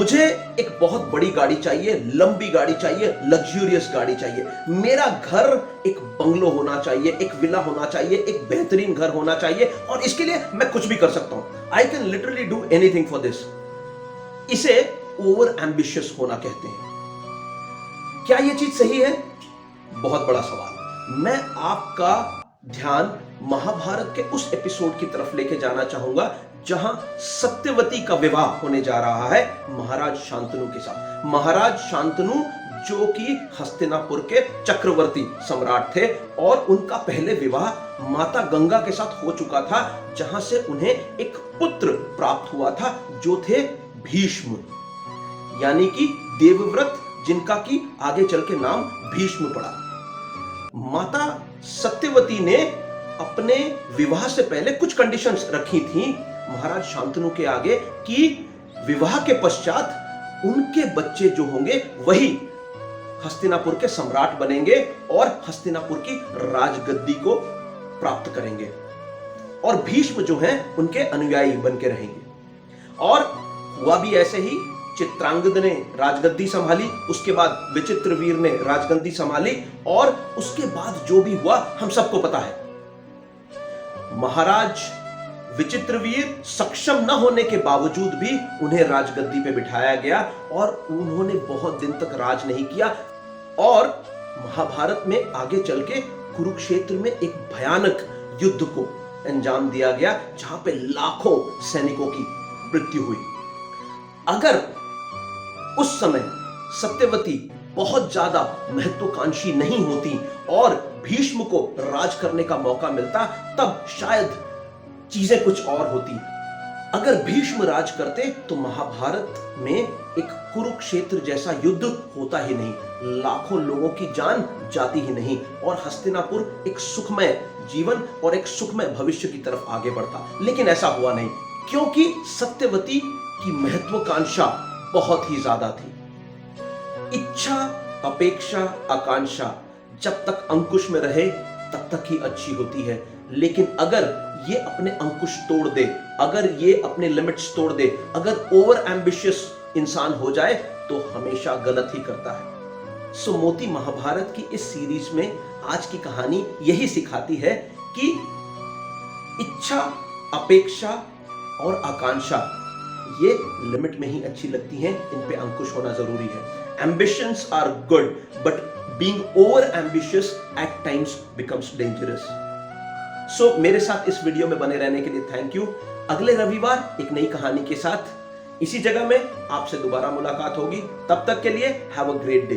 मुझे एक बहुत बड़ी गाड़ी चाहिए, लंबी गाड़ी चाहिए, लग्जूरियस गाड़ी चाहिए। मेरा घर एक बंगलो होना चाहिए, एक विला होना चाहिए, एक बेहतरीन घर होना चाहिए और इसके लिए मैं कुछ भी कर सकता हूं। I can literally do anything for this. इसे ओवर एम्बिशियस होना कहते हैं। क्या यह चीज सही है? बहुत बड़ा सवाल। मैं आपका ध्यान महाभारत के उस एपिसोड की तरफ लेके जाना चाहूंगा जहां सत्यवती का विवाह होने जा रहा है महाराज शांतनु के साथ। महाराज शांतनु जो कि हस्तिनापुर के चक्रवर्ती सम्राट थे और उनका पहले विवाह माता गंगा के साथ हो चुका था, जहां से उन्हें एक पुत्र प्राप्त हुआ था जो थे भीष्म, यानी कि देवव्रत, जिनका कि आगे चल के नाम भीष्म पड़ा। माता सत्यवती ने अपने विवाह से पहले कुछ कंडीशंस रखी थी महाराज शांतनु के आगे कि विवाह के पश्चात उनके बच्चे जो होंगे वही हस्तिनापुर के सम्राट बनेंगे और हस्तिनापुर की राजगद्दी को प्राप्त करेंगे और भीष्म जो हैं उनके अनुयायी बन के रहेंगे। और हुआ भी ऐसे ही। चित्रांगद ने राजगद्दी संभाली, उसके बाद विचित्रवीर ने राजगद्दी संभाली और उसके बाद जो भी हुआ हम सबको पता है। महाराज विचित्रवीर सक्षम न होने के बावजूद भी उन्हें राजगद्दी पे बिठाया गया और उन्होंने बहुत दिन तक राज नहीं किया और महाभारत में आगे चल के कुरुक्षेत्र में एक भयानक युद्ध को अंजाम दिया गया जहां पे लाखों सैनिकों की मृत्यु हुई। अगर उस समय सत्यवती बहुत ज्यादा महत्वाकांक्षी नहीं होती और भीष्म को राज करने का मौका मिलता, तब शायद चीजें कुछ और होती। अगर भीष्म राज करते तो महाभारत में एक कुरुक्षेत्र जैसा युद्ध होता ही नहीं, लाखों लोगों की जान जाती ही नहीं और हस्तिनापुर एक सुखमय जीवन और एक सुखमय भविष्य की तरफ आगे बढ़ता। लेकिन ऐसा हुआ नहीं, क्योंकि सत्यवती की महत्वाकांक्षा बहुत ही ज्यादा थी। इच्छा, अपेक्षा, आकांक्षा जब तक अंकुश में रहे तब तक ही अच्छी होती है, लेकिन अगर ये अपने अंकुश तोड़ दे, अगर ये अपने लिमिट्स तोड़ दे, अगर ओवर एम्बिशियस इंसान हो जाए तो हमेशा गलत ही करता है। सो मोती महाभारत की इस सीरीज में आज की कहानी यही सिखाती है कि इच्छा, अपेक्षा और आकांक्षा ये लिमिट में ही अच्छी लगती हैं, इन पे अंकुश होना जरूरी है। Ambitions are good but being over ambitious at times becomes dangerous. So मेरे साथ इस वीडियो में बने रहने के लिए थैंक यू। अगले रविवार एक नई कहानी के साथ इसी जगह में आपसे दोबारा मुलाकात होगी। तब तक के लिए हैव अ ग्रेट डे।